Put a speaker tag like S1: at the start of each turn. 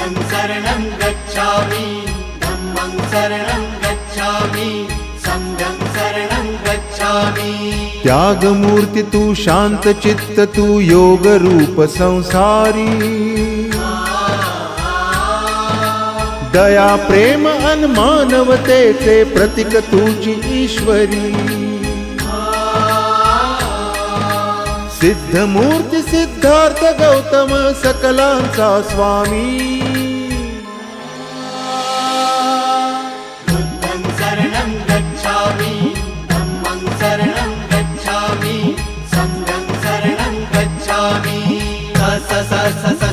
S1: बुद्धं शरणं गच्छामि धम्मं शरणं गच्छामि संघं शरणं गच्छामि।
S2: त्याग मूर्ति तू शांत चित्त तू योग रूप संसारी दया प्रेम अन मानवतेचे प्रतीक तुझी ईश्वरी सिद्ध मूर्ती सिद्धार्थ गौतम सकलांचा स्वामी।
S1: बुद्धं शरणं गच्छामि धम्मं शरणं गच्छामि संघं शरणं गच्छामि। स स स स